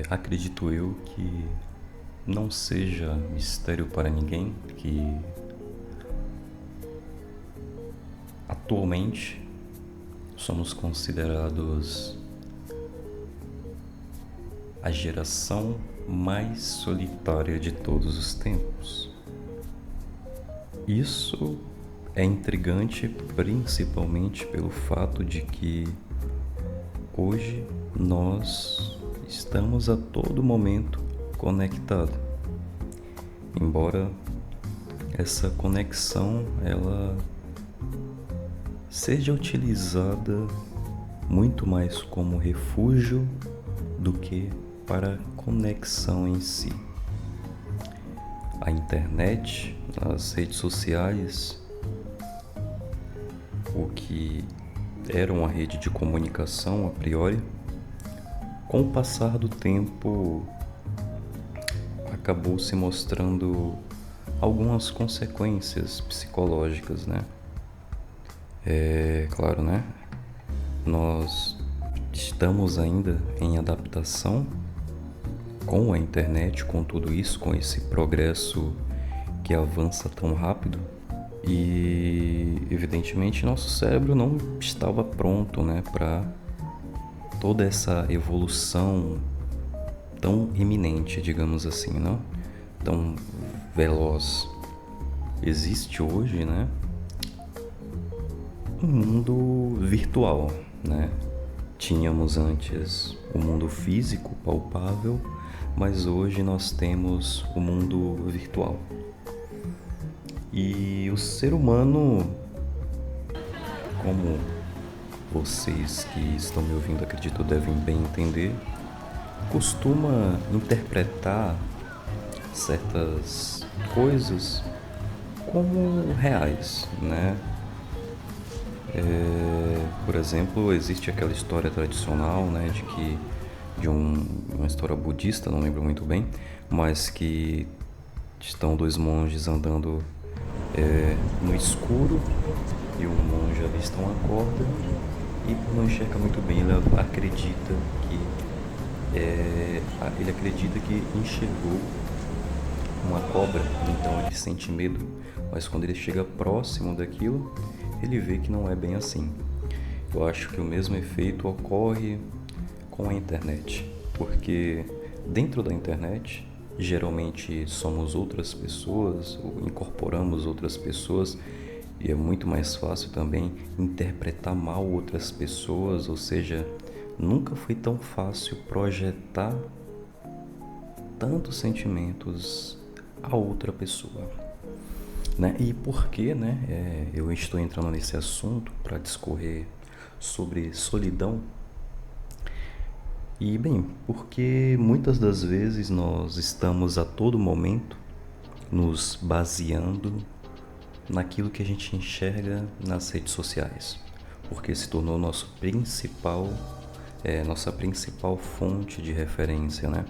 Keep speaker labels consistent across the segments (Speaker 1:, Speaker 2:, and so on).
Speaker 1: Acredito eu que não seja mistério para ninguém que atualmente somos considerados a geração mais solitária de todos os tempos. Isso é intrigante principalmente pelo fato de que hoje nós estamos a todo momento conectados. Embora essa conexão ela seja utilizada muito mais como refúgio do que para conexão em si. A internet, as redes sociais, o que era uma rede de comunicação a priori, com o passar do tempo acabou se mostrando algumas consequências psicológicas, né? Claro, né? Nós estamos ainda em adaptação com a internet, com tudo isso, com esse progresso que avança tão rápido e evidentemente nosso cérebro não estava pronto, né, para toda essa evolução tão iminente, digamos assim, não? Tão veloz. Existe hoje, né, um mundo virtual, né? Tínhamos antes o mundo físico, palpável, mas hoje nós temos o mundo virtual. E o ser humano, como vocês que estão me ouvindo, acredito, devem bem entender, costuma interpretar certas coisas como reais, né? Por exemplo, existe aquela história tradicional, né, uma história budista, não lembro muito bem, mas que estão dois monges andando no escuro e um monge avista uma corda e não enxerga muito bem, ele acredita que enxergou uma cobra, então ele sente medo, mas quando ele chega próximo daquilo, ele vê que não é bem assim. Eu acho que o mesmo efeito ocorre com a internet, porque dentro da internet, geralmente somos outras pessoas, ou incorporamos outras pessoas, e é muito mais fácil também interpretar mal outras pessoas, ou seja, nunca foi tão fácil projetar tantos sentimentos a outra pessoa, né? E por que, né, eu estou entrando nesse assunto para discorrer sobre solidão? E bem, porque muitas das vezes nós estamos a todo momento nos baseando naquilo que a gente enxerga nas redes sociais, porque se tornou nossa principal fonte de referência, né?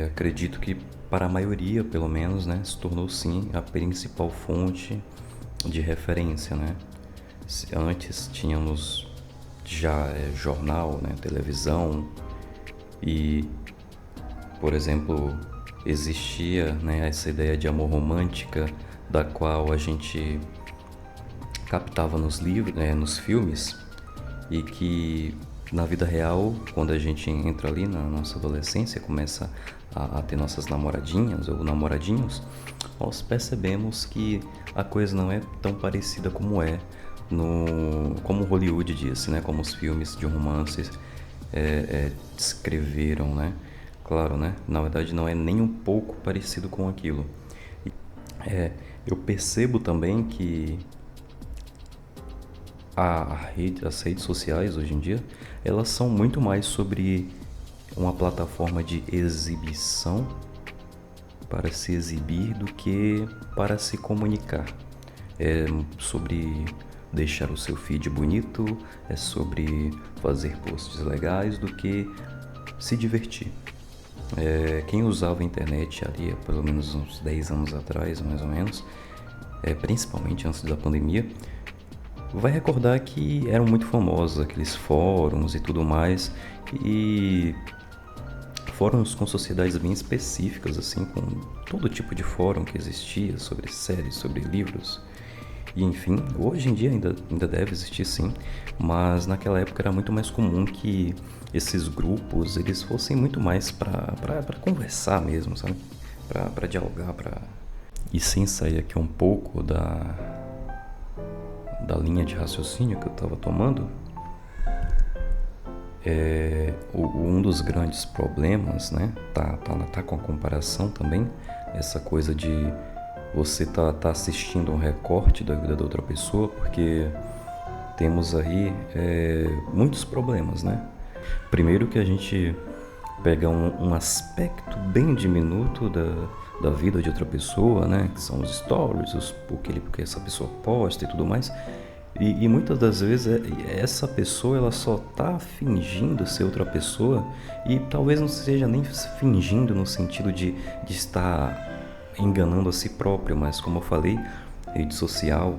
Speaker 1: Acredito que para a maioria, pelo menos, né, se tornou sim a principal fonte de referência, né? Antes tínhamos já jornal, né, televisão e, por exemplo, existia, né, essa ideia de amor romântica da qual a gente captava nos livros, nos filmes e que na vida real, quando a gente entra ali na nossa adolescência, começa a ter nossas namoradinhas ou namoradinhos, nós percebemos que a coisa não é tão parecida como como Hollywood disse, né? Como os filmes de romances descreveram, né? Claro, né? Na verdade não é nem um pouco parecido com aquilo. Eu percebo também que as redes sociais hoje em dia, elas são muito mais sobre uma plataforma de exibição para se exibir do que para se comunicar. É sobre deixar o seu feed bonito, é sobre fazer posts legais do que se divertir. Quem usava a internet ali há pelo menos uns 10 anos atrás, mais ou menos, principalmente antes da pandemia, vai recordar que eram muito famosos aqueles fóruns e tudo mais, e fóruns com sociedades bem específicas, assim, com todo tipo de fórum que existia sobre séries, sobre livros. E enfim, hoje em dia ainda deve existir sim, mas naquela época era muito mais comum que esses grupos eles fossem muito mais para conversar mesmo, sabe? Para dialogar, para... E sem sair aqui um pouco da linha de raciocínio que eu estava tomando, um dos grandes problemas, né, tá com a comparação também, essa coisa de você tá assistindo um recorte da vida da outra pessoa, porque temos aí muitos problemas, né? Primeiro que a gente pega um aspecto bem diminuto da vida de outra pessoa, né? Que são os stories, porque essa pessoa posta e tudo mais. E muitas das vezes essa pessoa ela só tá fingindo ser outra pessoa, e talvez não seja nem fingindo no sentido de estar enganando a si próprio, mas como eu falei, rede social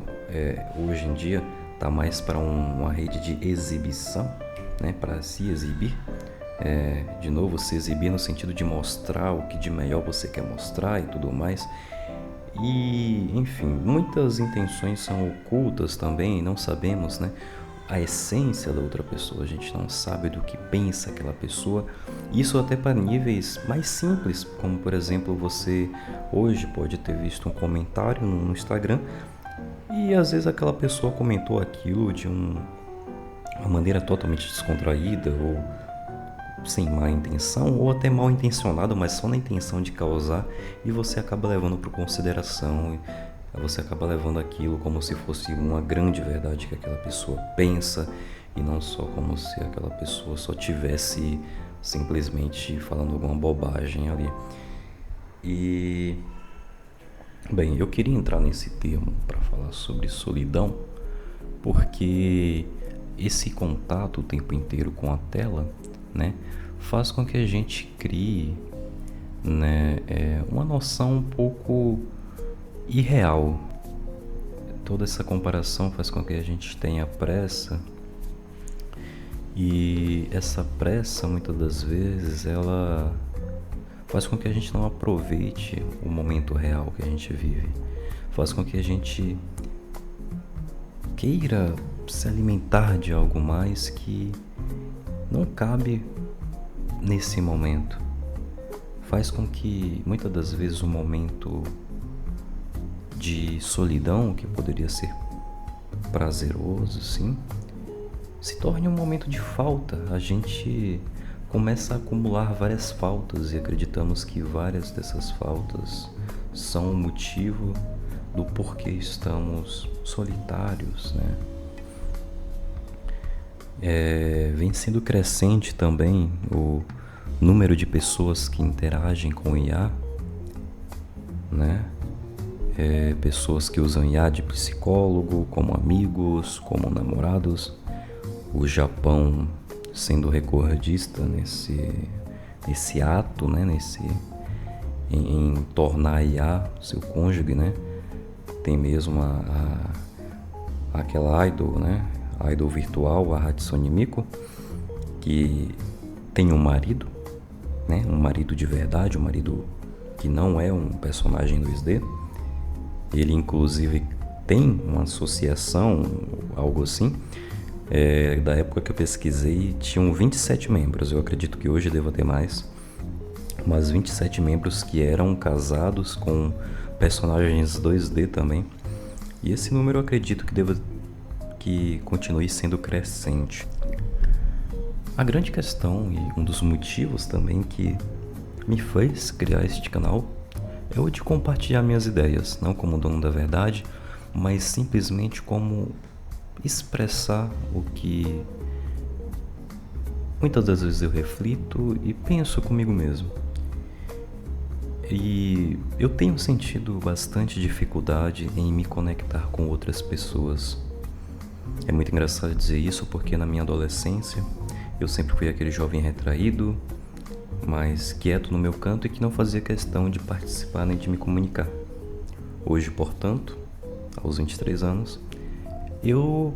Speaker 1: hoje em dia tá mais para uma rede de exibição, né? Para se exibir. De novo, se exibir no sentido de mostrar o que de melhor você quer mostrar e tudo mais. E, enfim, muitas intenções são ocultas também, não sabemos, né, a essência da outra pessoa, a gente não sabe do que pensa aquela pessoa. Isso até para níveis mais simples, como por exemplo, você hoje pode ter visto um comentário no Instagram e às vezes aquela pessoa comentou aquilo de uma maneira totalmente descontraída ou sem má intenção, ou até mal intencionado, mas só na intenção de causar, e você acaba levando por consideração, você acaba levando aquilo como se fosse uma grande verdade que aquela pessoa pensa, e não só como se aquela pessoa só tivesse simplesmente falando alguma bobagem ali. E bem, eu queria entrar nesse termo para falar sobre solidão, porque esse contato o tempo inteiro com a tela, né, faz com que a gente crie, né, uma noção um pouco irreal. Toda essa comparação faz com que a gente tenha pressa, e essa pressa muitas das vezes ela faz com que a gente não aproveite o momento real que a gente vive, faz com que a gente queira se alimentar de algo mais que não cabe nesse momento. Faz com que muitas das vezes o momento de solidão, que poderia ser prazeroso, sim, se torne um momento de falta. A gente começa a acumular várias faltas e acreditamos que várias dessas faltas são o motivo do porquê estamos solitários, né? Vem sendo crescente também o número de pessoas que interagem com o IA, né? Pessoas que usam IA de psicólogo, como amigos, como namorados. O Japão sendo recordista nesse ato, né? Em tornar a IA seu cônjuge, né? Tem mesmo aquela idol, né? A idol virtual, a Hatsune Miku, que tem um marido, né? Um marido de verdade, um marido que não é um personagem 2D. Ele inclusive tem uma associação, algo assim. Da época que eu pesquisei, tinham 27 membros. Eu acredito que hoje deva ter mais. Mas 27 membros que eram casados com personagens 2D também. E esse número eu acredito que continue sendo crescente. A grande questão e um dos motivos também que me fez criar este canal é o de compartilhar minhas ideias, não como dono da verdade, mas simplesmente como expressar o que muitas das vezes eu reflito e penso comigo mesmo. E eu tenho sentido bastante dificuldade em me conectar com outras pessoas. É muito engraçado dizer isso porque na minha adolescência eu sempre fui aquele jovem retraído, mas quieto no meu canto e que não fazia questão de participar nem de me comunicar. Hoje, portanto, aos 23 anos, eu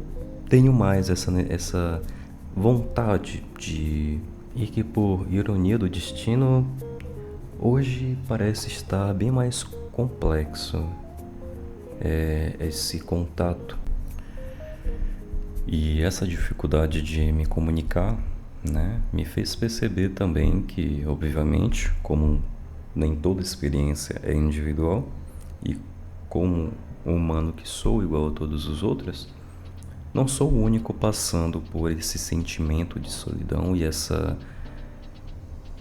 Speaker 1: tenho mais essa vontade de... E que, por ironia do destino, hoje parece estar bem mais complexo esse contato. E essa dificuldade de me comunicar, né, me fez perceber também que, obviamente, como nem toda experiência é individual, e como humano que sou igual a todos os outros, não sou o único passando por esse sentimento de solidão e essa...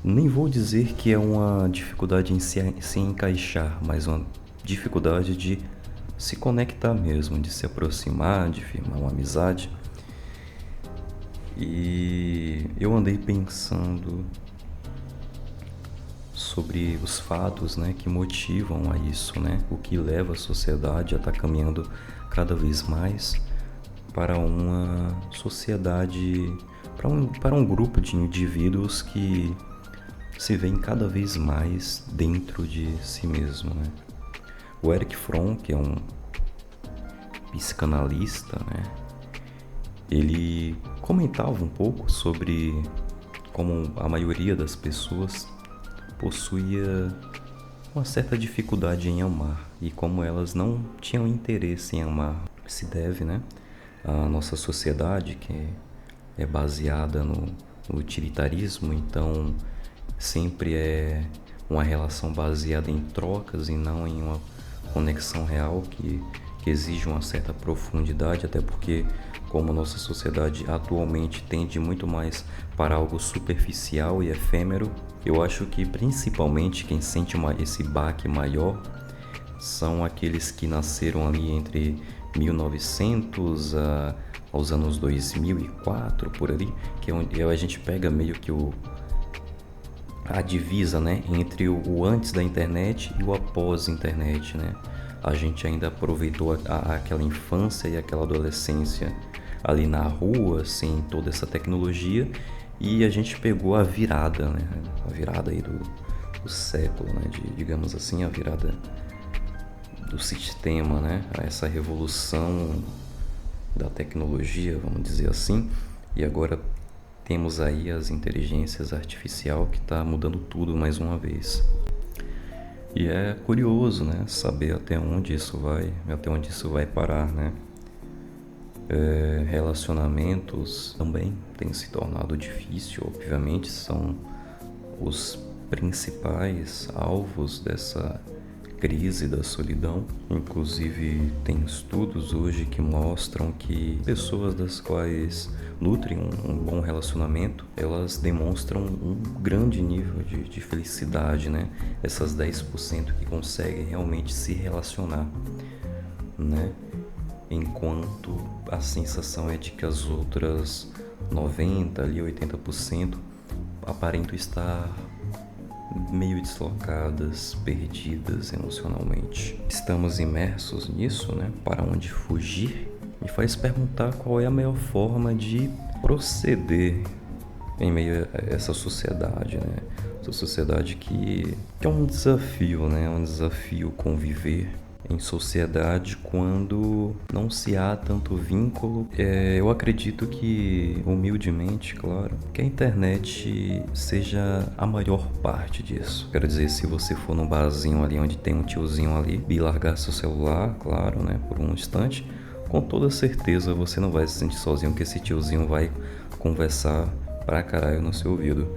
Speaker 1: Nem vou dizer que é uma dificuldade em se encaixar, mas uma dificuldade de se conectar mesmo, de se aproximar, de firmar uma amizade. E eu andei pensando sobre os fatos, né, que motivam a isso, né? O que leva a sociedade a estar caminhando cada vez mais para uma sociedade, para um grupo de indivíduos que se veem cada vez mais dentro de si mesmo, né? O Erich Fromm, que é um psicanalista, né, ele comentava um pouco sobre como a maioria das pessoas possuía uma certa dificuldade em amar e como elas não tinham interesse em amar. Se deve, né, à nossa sociedade, que é baseada no utilitarismo, então sempre é uma relação baseada em trocas e não em uma conexão real que exige uma certa profundidade, até porque, como nossa sociedade atualmente tende muito mais para algo superficial e efêmero, eu acho que principalmente quem sente esse baque maior são aqueles que nasceram ali entre 1900 aos anos 2004, por ali, que é onde a gente pega meio que a divisa, né, entre o antes da internet e o após internet, né? A gente ainda aproveitou aquela infância e aquela adolescência ali na rua, sem toda essa tecnologia, e a gente pegou a virada, né? A virada aí do século, né? Digamos assim, a virada do sistema, né? Essa revolução da tecnologia, vamos dizer assim, e agora temos aí as inteligências artificiais que está mudando tudo mais uma vez. E é curioso, né, saber até onde isso vai parar, né? Relacionamentos também têm se tornado difícil, obviamente, são os principais alvos dessa crise da solidão. Inclusive, tem estudos hoje que mostram que pessoas das quais nutrem um bom relacionamento, elas demonstram um grande nível de felicidade, né? Essas 10% que conseguem realmente se relacionar, né? Enquanto a sensação é de que as outras 90%, ali 80% aparentam estar meio deslocadas, perdidas emocionalmente. Estamos imersos nisso, né? Para onde fugir? Me faz perguntar qual é a melhor forma de proceder em meio a essa sociedade, né? Essa sociedade que é um desafio, né? É um desafio conviver em sociedade quando não se há tanto vínculo. Eu acredito que, humildemente, claro, que a internet seja a maior parte disso. Quero dizer, se você for num barzinho ali onde tem um tiozinho ali e largar seu celular, claro, né, por um instante, com toda certeza você não vai se sentir sozinho, porque esse tiozinho vai conversar pra caralho no seu ouvido.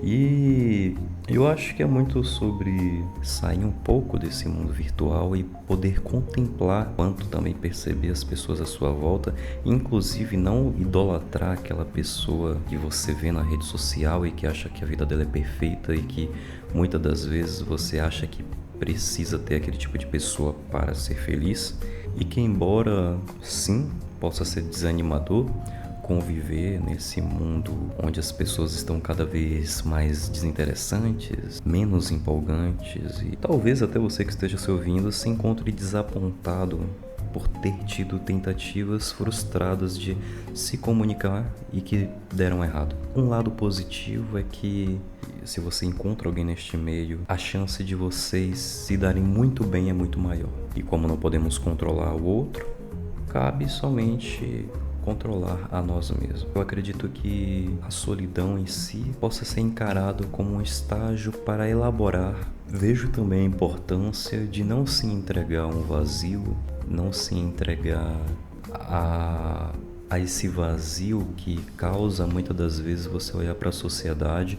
Speaker 1: E eu acho que é muito sobre sair um pouco desse mundo virtual e poder contemplar, quanto também perceber as pessoas à sua volta, inclusive não idolatrar aquela pessoa que você vê na rede social e que acha que a vida dela é perfeita e que muitas das vezes você acha que precisa ter aquele tipo de pessoa para ser feliz, e que, embora sim possa ser desanimador conviver nesse mundo onde as pessoas estão cada vez mais desinteressantes, menos empolgantes, e talvez até você que esteja se ouvindo se encontre desapontado por ter tido tentativas frustradas de se comunicar e que deram errado. Um lado positivo é que, se você encontra alguém neste meio, a chance de vocês se darem muito bem é muito maior. E como não podemos controlar o outro, cabe somente controlar a nós mesmos. Eu acredito que a solidão em si possa ser encarado como um estágio para elaborar. Vejo também a importância de não se entregar a um vazio, não se entregar a esse vazio que causa muitas das vezes você olhar para a sociedade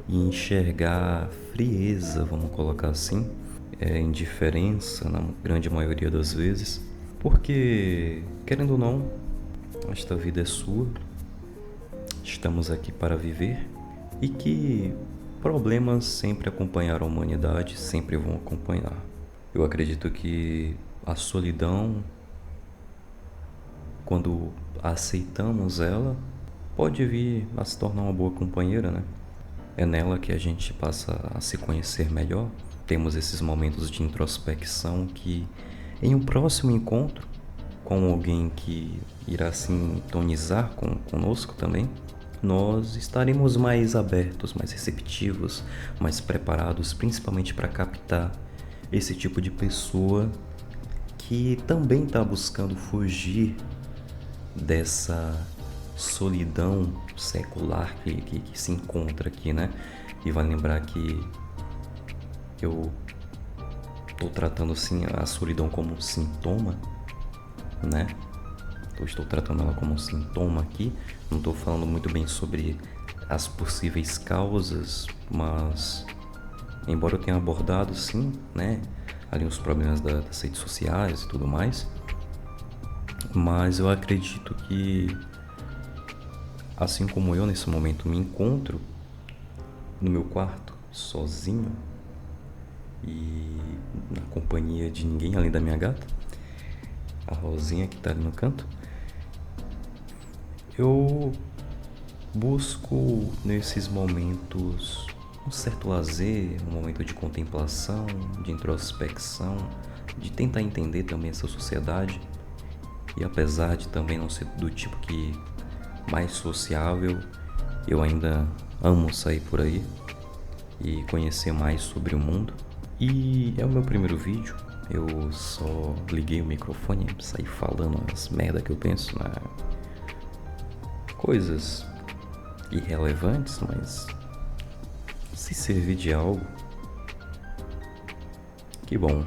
Speaker 1: e enxergar frieza, vamos colocar assim, indiferença na grande maioria das vezes, porque, querendo ou não, esta vida é sua, estamos aqui para viver e que problemas sempre acompanharam a humanidade, sempre vão acompanhar. Eu acredito que a solidão, quando aceitamos ela, pode vir a se tornar uma boa companheira, né? É nela que a gente passa a se conhecer melhor. Temos esses momentos de introspecção que, em um próximo encontro com alguém que irá sintonizar conosco também, nós estaremos mais abertos, mais receptivos, mais preparados, principalmente para captar esse tipo de pessoa que também está buscando fugir dessa solidão secular que se encontra aqui, né? E vai lembrar que eu estou tratando assim a solidão como um sintoma, né? Eu estou tratando ela como um sintoma aqui. Não estou falando muito bem sobre as possíveis causas, mas embora eu tenha abordado sim, né, ali os problemas das redes sociais e tudo mais, mas eu acredito que, assim como eu nesse momento me encontro no meu quarto sozinho e na companhia de ninguém além da minha gata, a Rosinha que tá ali no canto, eu busco nesses momentos um certo lazer, um momento de contemplação, de introspecção, de tentar entender também essa sociedade. E apesar de também não ser do tipo que mais sociável, eu ainda amo sair por aí e conhecer mais sobre o mundo. E é o meu primeiro vídeo, eu só liguei o microfone e saí falando as merda que eu penso, né? Coisas irrelevantes, mas se servir de algo, que bom.